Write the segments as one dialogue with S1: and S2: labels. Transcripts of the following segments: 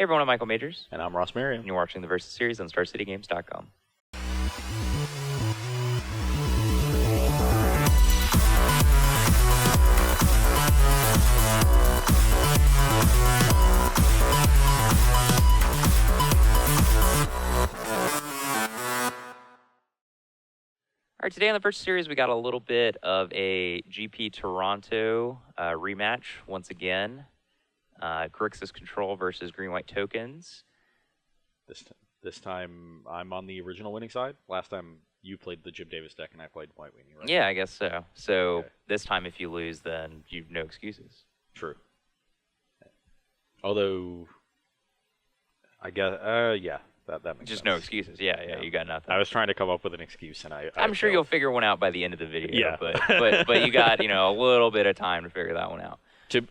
S1: Hey everyone, I'm Michael Majors.
S2: And I'm Ross Merriam.
S1: And you're watching the Versus series on StarCityGames.com. All right, today on the Versus series, we got a little bit of a GP Toronto rematch once again. Grixis Control versus Green-White Tokens.
S2: This time, I'm on the original winning side. Last time, you played the Jim Davis deck, and I played White Weenie, right?
S1: Yeah, I guess so. So
S2: Okay.
S1: This time, if you lose, then you've no excuses.
S2: True. Although, I guess, yeah, that makes
S1: Just
S2: sense.
S1: no excuses. Yeah, you got nothing.
S2: I was trying to come up with an excuse, and
S1: I'm sure
S2: failed.
S1: you'll figure one out by the end of the video.
S2: Yeah.
S1: but you got a little bit of time to figure that one out.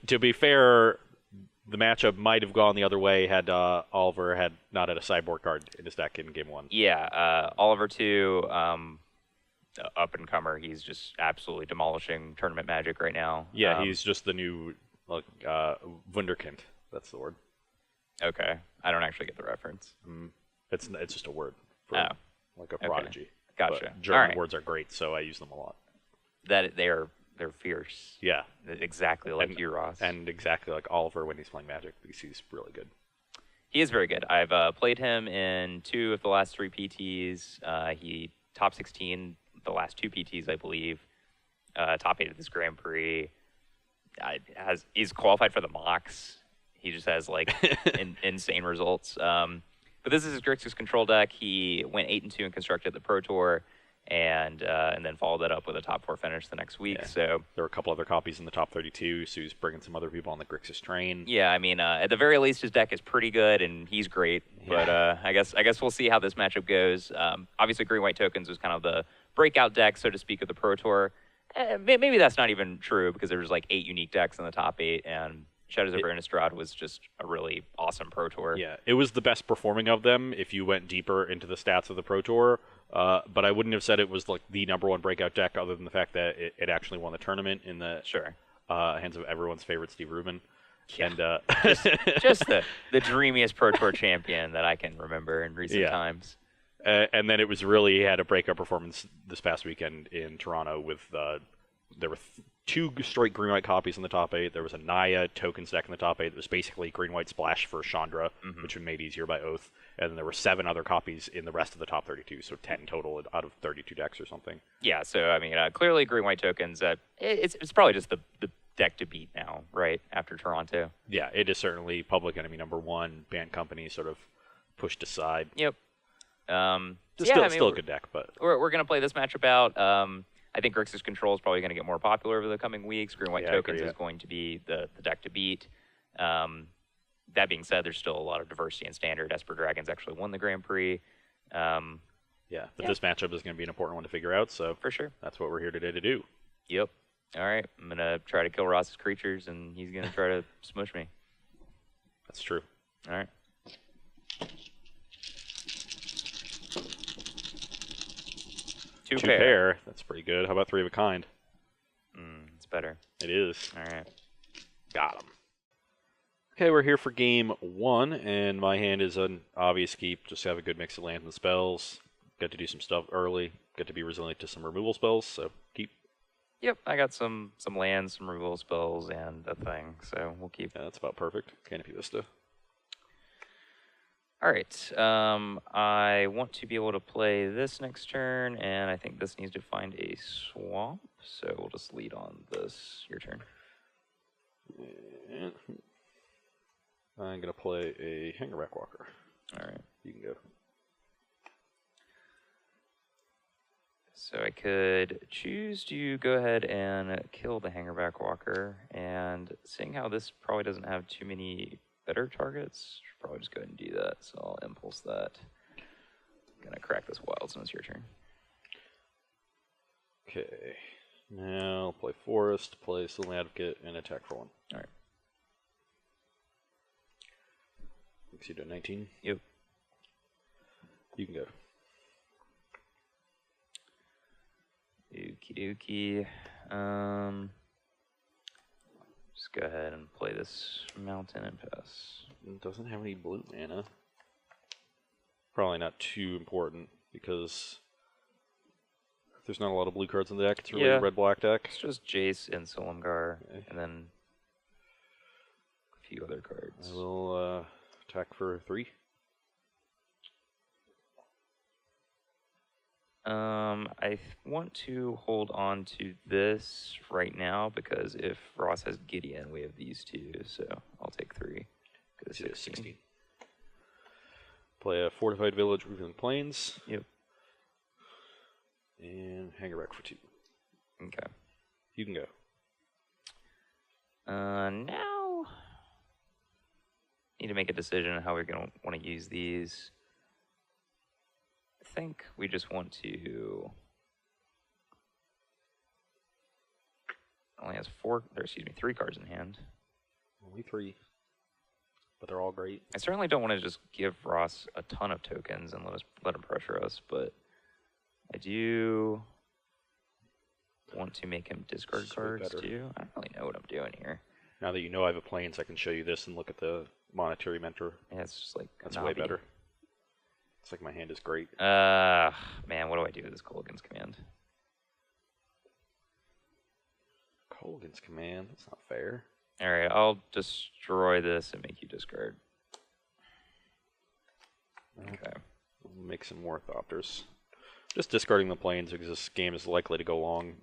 S2: To be fair, the matchup might have gone the other way had Oliver had not had a sideboard card in his deck in game one.
S1: Yeah, Oliver too, up and comer. He's just absolutely demolishing tournament Magic right now.
S2: Yeah, he's just the new Wunderkind. That's the word.
S1: Okay, I don't actually get the reference.
S2: It's just a word for like a prodigy.
S1: Gotcha.
S2: But German words are great, so I use them a lot.
S1: That they're fierce.
S2: Yeah,
S1: exactly like you, Ross.
S2: And exactly like Oliver when he's playing Magic, because he's really good.
S1: He is very good. I've played him in 2 of the last 3 PTs. He top 16 the last 2 PTs, I believe. Top 8 at this Grand Prix. He's qualified for the mocks. He just has like insane results. But this is his Grixis Control deck. He went 8-2 and constructed the Pro Tour, and then followed that up with a top 4 finish the next week.
S2: Yeah.
S1: So
S2: there were a couple other copies in the top 32. So he's bringing some other people on the Grixis train.
S1: yeah, I mean, at the very least, his deck is pretty good, and he's great.
S2: Yeah.
S1: But I guess we'll see how this matchup goes. Obviously, Green-White Tokens was kind of the breakout deck, so to speak, of the Pro Tour. Maybe that's not even true, because there was like 8 unique decks in the top 8, and Shadows over Innistrad was just a really awesome Pro Tour.
S2: Yeah, it was the best performing of them if you went deeper into the stats of the Pro Tour. But I wouldn't have said it was like the #1 breakout deck, other than the fact that it actually won the tournament in the hands of everyone's favorite Steve Rubin.
S1: Yeah.
S2: And
S1: just the dreamiest Pro Tour champion that I can remember in recent times.
S2: And then it was really had a breakout performance this past weekend in Toronto with there were 2 straight green-white copies in the top 8. There was a Naya tokens deck in the top 8. It was basically green-white splash for Chandra, which was made easier by Oath. And then there were 7 other copies in the rest of the top 32, so 10 total out of 32 decks or something.
S1: Yeah, so I mean, clearly green-white tokens, it's probably just the deck to beat now, right, after Toronto.
S2: Yeah, it is certainly public enemy #1, banned company sort of pushed aside.
S1: Yep.
S2: Still a good deck, but
S1: we're going to play this matchup out. I think Grixis Control is probably going to get more popular over the coming weeks. Green-White Tokens is going to be the deck to beat. That being said, there's still a lot of diversity in Standard. Esper Dragons actually won the Grand Prix.
S2: This matchup is going to be an important one to figure out, so
S1: for sure,
S2: that's what we're here today to do.
S1: Yep. All right, I'm going to try to kill Ross's creatures, and he's going to try to smush me.
S2: That's true.
S1: All right. Two pair.
S2: That's pretty good. How about 3 of a kind?
S1: It's better.
S2: It is.
S1: All right.
S2: Got him. Okay, we're here for game 1, and my hand is an obvious keep. Just have a good mix of lands and spells. Get to do some stuff early. Get to be resilient to some removal spells, so keep.
S1: Yep, I got some lands, some removal spells, and a thing, so we'll keep.
S2: Yeah, that's about perfect. Canopy Vista.
S1: All right, I want to be able to play this next turn, and I think this needs to find a swamp, so we'll just lead on this. Your turn.
S2: I'm going to play a Hangerback Walker.
S1: All right.
S2: You can go.
S1: So I could choose to go ahead and kill the Hangerback Walker, and seeing how this probably doesn't have too many better targets, should probably just go ahead and do that. So I'll impulse that. I'm gonna crack this wild, so it's your turn.
S2: Okay. Now play Forest, play Sylvan Advocate, and attack for 1.
S1: All right.
S2: Exceed at 19.
S1: Yep.
S2: You can go.
S1: Okie dokie. Just go ahead and play this mountain and pass.
S2: It doesn't have any blue mana. Probably not too important because there's not a lot of blue cards in the deck. It's really a red-black deck.
S1: It's just Jace and Solemgar, and then a few other cards.
S2: I will attack for 3.
S1: I want to hold on to this right now because if Ross has Gideon, we have these two, so I'll take 3.
S2: 16. Play a Fortified Village, Revealing Plains.
S1: Yep.
S2: And hang a wreck for 2.
S1: Okay.
S2: You can go.
S1: Now need to make a decision on how we're going to want to use these. I think we just want to. Only has 3 cards in hand.
S2: Only 3. But they're all great.
S1: I certainly don't want to just give Ross a ton of tokens and let him pressure us, but I do want to make him discard cards too. I don't really know what I'm doing here.
S2: Now that you know I have a Plains, I can show you this and look at the Monetary Mentor.
S1: Yeah, it's just like
S2: that's way better. It's like my hand is great.
S1: Man, what do I do with this Kolaghan's Command?
S2: Kolaghan's Command? That's not fair.
S1: Alright, I'll destroy this and make you discard. Okay.
S2: We'll make some more Thopters. Just discarding the Plains because this game is likely to go long.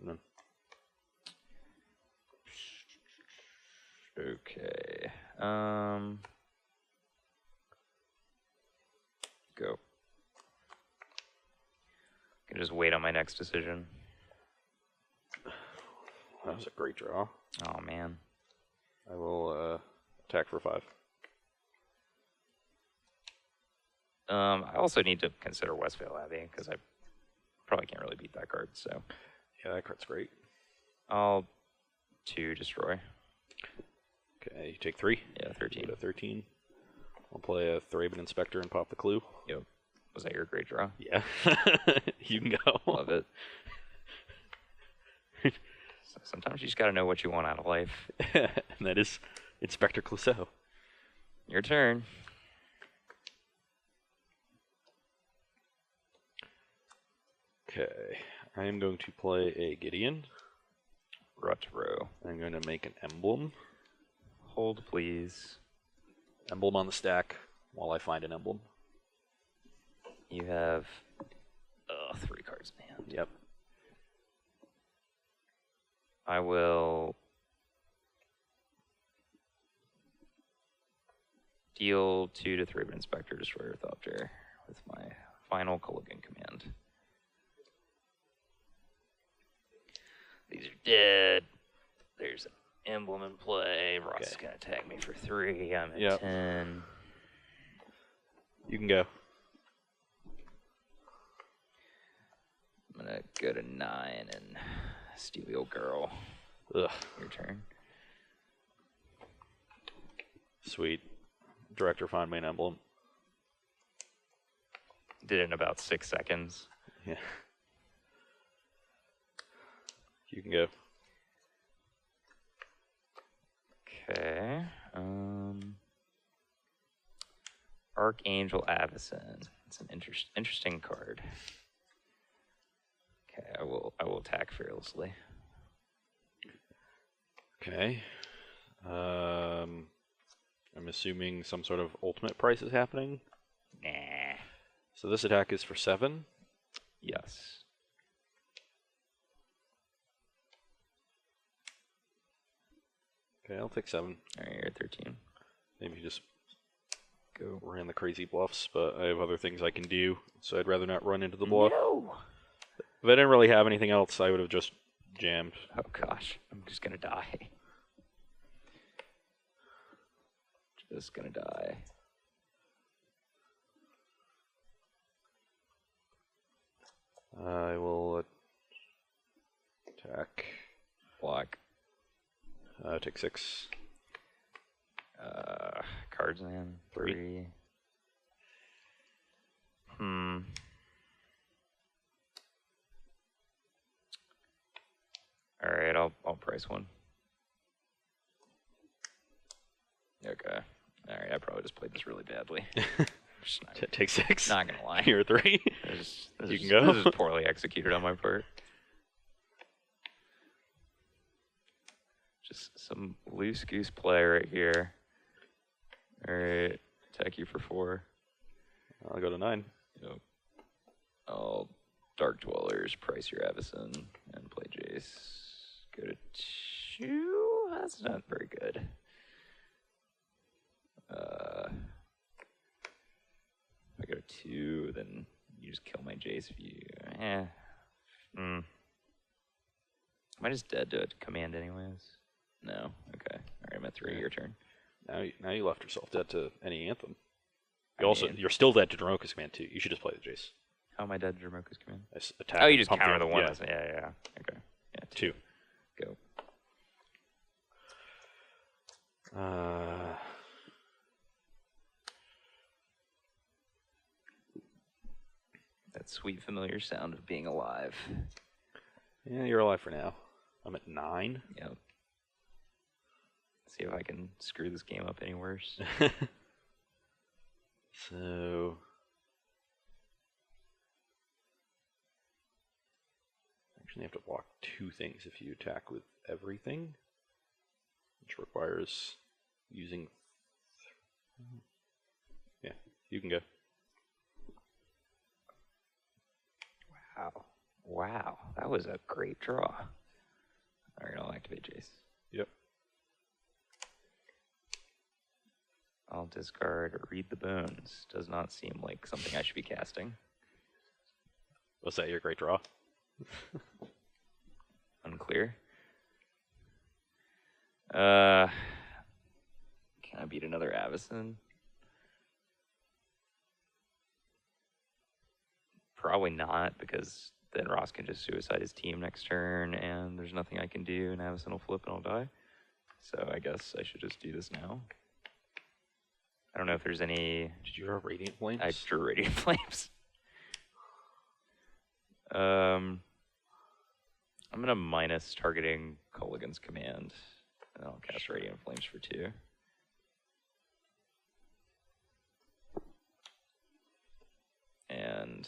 S1: Okay. Go. I can just wait on my next decision.
S2: That was a great draw.
S1: Oh, man.
S2: I will attack for 5.
S1: I also need to consider Westvale Abbey because I probably can't really beat that card. So
S2: yeah, that card's great.
S1: I'll 2 destroy.
S2: Okay, you take 3.
S1: Yeah, 13.
S2: Go to 13. I'll play a Thraben Inspector and pop the clue.
S1: Yep. Was that your great draw?
S2: Yeah. You can go.
S1: Love it. Sometimes you just gotta know what you want out of life.
S2: And that is Inspector Clouseau.
S1: Your turn.
S2: Okay. I am going to play a Gideon.
S1: Rutro.
S2: I'm going to make an emblem.
S1: Hold, please.
S2: Emblem on the stack while I find an emblem.
S1: You have 3 cards in hand.
S2: Yep.
S1: I will deal 2 to Thraben Inspector, Destroyer Thopter with my final Kolaghan Command. These are dead. There's an emblem in play. Ross is going to tag me for 3. I'm at 10.
S2: You can go.
S1: I'm going to go to 9 and Steely Old Girl.
S2: Ugh.
S1: Your turn.
S2: Sweet. Director, find main emblem.
S1: Did it in about 6 seconds.
S2: Yeah. You can go.
S1: Okay. Archangel Avacyn. It's an interesting card. Okay, I will attack fearlessly.
S2: Okay. I'm assuming some sort of ultimate price is happening.
S1: Nah.
S2: So this attack is for 7.
S1: Yes.
S2: Okay, I'll take 7.
S1: Alright, you're at 13.
S2: Maybe just
S1: Go.
S2: ran the crazy bluffs, but I have other things I can do, so I'd rather not run into the bluff.
S1: No!
S2: If I didn't really have anything else, I would have just jammed.
S1: Oh gosh, I'm just gonna die. Just gonna die.
S2: I will attack.
S1: Block.
S2: Take 6.
S1: Cards in hand. 3. Alright, I'll price 1. Okay. All right. I probably just played this really badly.
S2: Take 6.
S1: Not gonna lie.
S2: Here 3.
S1: This
S2: can go.
S1: This is poorly executed on my part. Just some loose goose play right here. All right. Attack you for 4.
S2: I'll go to 9.
S1: Yep. I'll Dark Dwellers, price your Avison, and play Jace. Go to 2. That's not very good. If I go to 2, then you just kill my Jace. If you, Am I just dead to command anyways? No. Okay. All right. I'm at 3. Your turn.
S2: Now you left yourself dead to any Anthem. You're still dead to Dromoka's command too. You should just play the Jace.
S1: How am I dead to Dromoka's command?
S2: Attack.
S1: Oh, you just counter
S2: your,
S1: the one.
S2: Yeah.
S1: Yeah. Okay. Yeah.
S2: 2.
S1: Go. That sweet familiar sound of being alive.
S2: Yeah, you're alive for now. I'm at 9.
S1: Yep. See if I can screw this game up any worse.
S2: So actually, you have to block 2 things if you attack with everything, which requires using. Yeah, you can go.
S1: Wow. That was a great draw. All right, I'll activate Jace.
S2: Yep.
S1: I'll discard Read the Bones. Does not seem like something I should be casting.
S2: Was that your great draw?
S1: Unclear. Can I beat another Avison? Probably not, because then Ross can just suicide his team next turn, and there's nothing I can do, and Avison will flip and I'll die. So I guess I should just do this now. I don't know if there's any...
S2: Did you draw Radiant Flames?
S1: I drew Radiant Flames. I'm going to minus targeting Culligan's command, and I'll cast Radiant Flames for 2. And...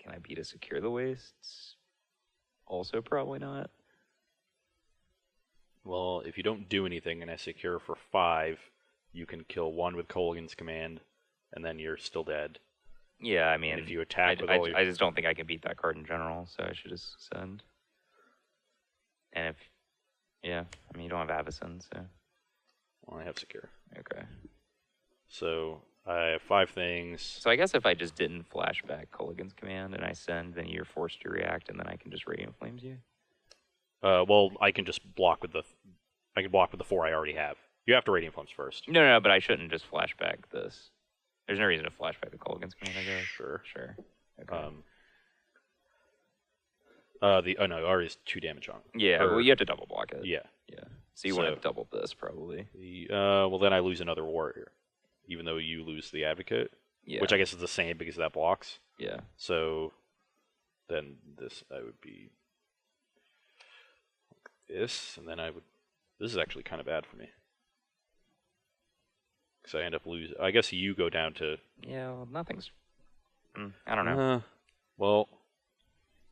S1: can I beat a Secure the Wastes? Also probably not.
S2: Well, if you don't do anything and I secure for 5, you can kill 1 with Colgan's command, and then you're still dead.
S1: Yeah, I mean,
S2: and if you attack with
S1: I just don't think I can beat that card in general, so I should just send. And if, yeah, I mean, you don't have Avison, so.
S2: Well, I have secure.
S1: Okay.
S2: So I have 5 things.
S1: So I guess if I just didn't flashback Culligan's command and I send, then you're forced to react, and then I can just Radiant Flames you.
S2: Well, I can just block with the. I can block with the 4 I already have. You have to Radiant Flames first.
S1: No, but I shouldn't just flashback this. There's no reason to flashback the Culligan's command, I guess.
S2: Sure.
S1: Okay.
S2: No, already is 2 damage on.
S1: Yeah, well, you have to double block it.
S2: Yeah.
S1: So you would have doubled this probably.
S2: Well, then I lose another warrior, even though you lose the advocate.
S1: Yeah.
S2: Which I guess is the same because that blocks.
S1: Yeah.
S2: So then I would be this, and then I would. This is actually kind of bad for me. Because I end up losing. I guess you go down to.
S1: Yeah, well, nothing's. I don't know.
S2: Well,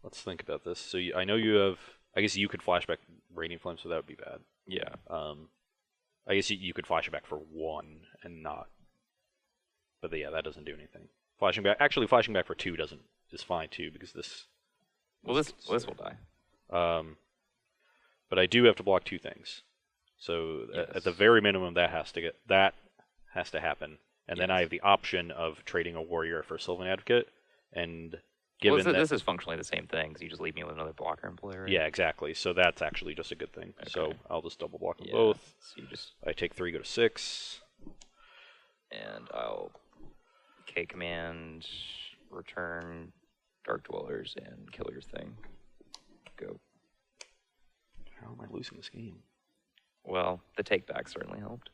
S2: let's think about this. So I know you have. I guess you could flashback Radiant Flame, so that would be bad.
S1: Yeah.
S2: I guess you could flash it back for 1 and not. But yeah, that doesn't do anything. Flashing back for 2 is fine too, because this.
S1: Well, this will die.
S2: But I do have to block 2 things. So
S1: Yes.
S2: at the very minimum, that has to happen, and then I have the option of trading a warrior for a Sylvan Advocate, and given that
S1: this is functionally the same thing, because you just leave me with another blocker in play, right?
S2: yeah, exactly. So that's actually just a good thing.
S1: Okay.
S2: So I'll just double block them
S1: Yeah.
S2: both.
S1: So you just
S2: I take 3, go to 6.
S1: and I'll K command, return Dark Dwellers, and kill your thing. Go.
S2: How am I losing this game?
S1: Well, the take back certainly helped.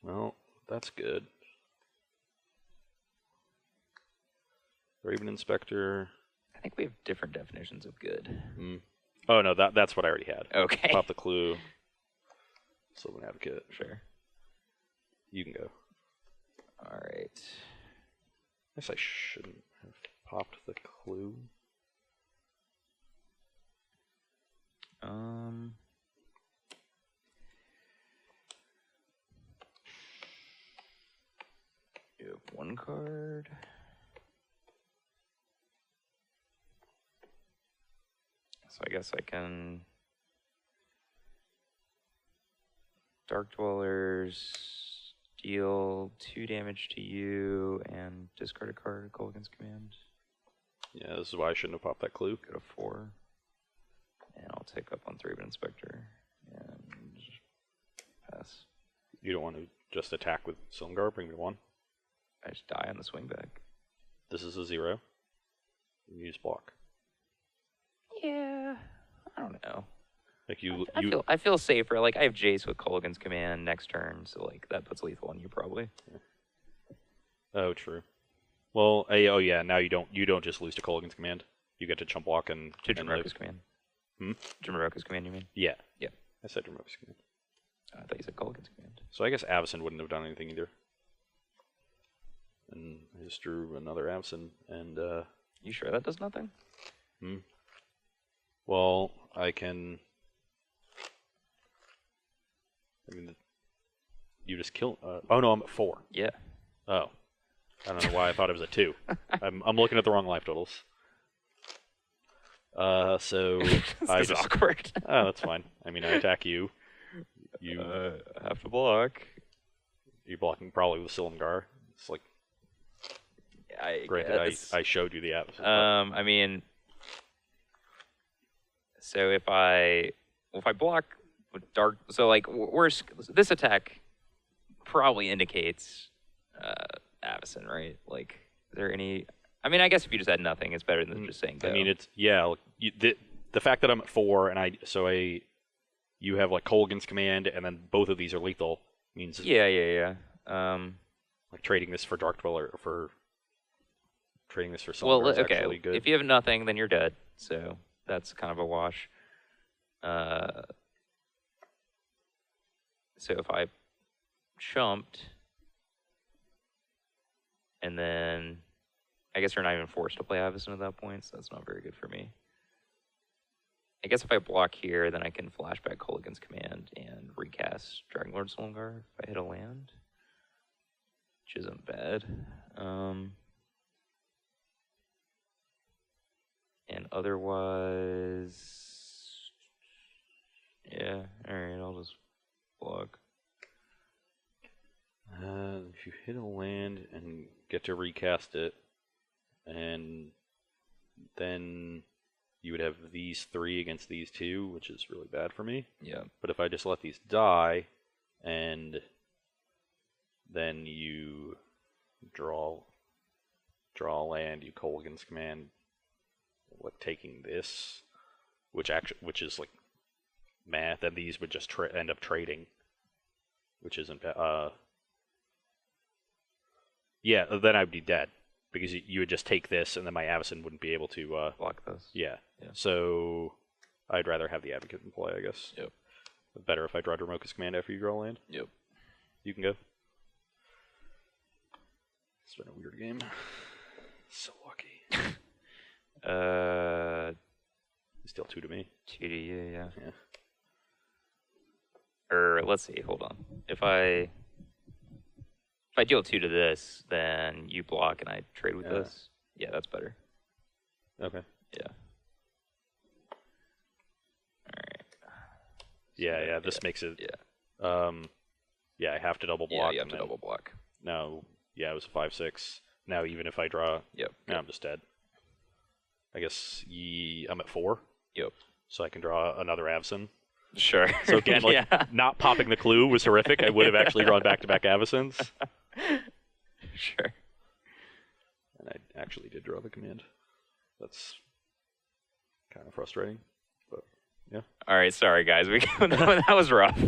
S2: Well, that's good. Raven Inspector.
S1: I think we have different definitions of good.
S2: Oh, no, that's what I already had.
S1: Okay.
S2: Pop the clue. Sylvan Advocate.
S1: Sure.
S2: You can go.
S1: All right.
S2: I guess I shouldn't have popped the clue.
S1: You have one card. So I guess I can Dark Dwellers, deal 2 damage to you, and discard a card, go against command.
S2: Yeah, this is why I shouldn't have popped that clue.
S1: Go to 4. And I'll take up on 3-bit Inspector and pass.
S2: You don't want to just attack with Silumgar, bring me 1.
S1: I just die on the swing back.
S2: This is a 0. You use block.
S1: Yeah, I don't know.
S2: Like
S1: I feel safer. Like I have Jace with Kolaghan's Command next turn, so like that puts lethal on you probably.
S2: Yeah. Oh, true. Well, oh yeah. Now you don't just lose to Kolaghan's Command. You get to chump block and
S1: to Jamiroquai's Command. Jamiroquai's Command, you mean?
S2: Yeah.
S1: Yeah.
S2: I said Jamiroquai's Command.
S1: I thought you said Kolaghan's Command.
S2: So I guess Avacyn wouldn't have done anything either. And I just drew another Avacyn, and
S1: you sure that does nothing?
S2: Well, I can. I mean, you just kill. Oh no, I'm at 4.
S1: Yeah.
S2: Oh, I don't know why I thought it was at 2. I'm looking at the wrong life totals. So
S1: this is awkward.
S2: Oh, that's fine. I mean, I attack you. You
S1: have to block.
S2: You're blocking probably with Silumgar. It's like. Granted, I showed you the app.
S1: I mean, so if I block with dark, so like this attack probably indicates Avacyn, right? Like, is there any? I mean, I guess if you just had nothing, it's better than just saying go.
S2: I mean, it's the fact that I'm at 4 and you have like Kolaghan's Command, and then both of these are lethal means
S1: yeah.
S2: Like trading this for Dark Dweller for. Trading this for something
S1: okay.
S2: Good.
S1: If you have nothing, then you're dead. So that's kind of a wash. So if I chumped, and then I guess you're not even forced to play Avacyn at that point, so that's not very good for me. I guess if I block here, then I can flashback Kolaghan's Command and recast Dragonlord Silumgar if I hit a land, which isn't bad. And otherwise, yeah, alright, I'll just block.
S2: If you hit a land and get to recast it, and then you would have these 3 against these 2, which is really bad for me.
S1: Yeah.
S2: But if I just let these die, and then you draw a land, you Kolaghan's Command, like taking this, which is like math, and these would just end up trading, which isn't yeah. Then I'd be dead because you would just take this, and then my Avacyn wouldn't be able to
S1: block this.
S2: Yeah. So I'd rather have the Advocate in play, I guess.
S1: Yep.
S2: Better if I draw Dromoka's Command after you draw a land.
S1: Yep.
S2: You can go. It's been a weird game. So lucky. Still 2 to me.
S1: 2 to you, yeah.
S2: Yeah.
S1: Or let's see, hold on. If I deal 2 to this, then you block and I trade with this. Yeah, that's better.
S2: Okay.
S1: Yeah. Alright.
S2: Yeah, this makes it.
S1: Yeah.
S2: Yeah, I have to double block.
S1: Yeah, you have to double block.
S2: Now, yeah, it was a 5/6. Now, even if I draw, now I'm just dead. I guess I'm at 4.
S1: Yep.
S2: So I can draw another Avacyn.
S1: Sure.
S2: So again, not popping the clue was horrific. I would have actually drawn back-to-back Avacyns.
S1: Sure.
S2: And I actually did draw the command. That's kind of frustrating, but yeah.
S1: All right, sorry guys. That was rough.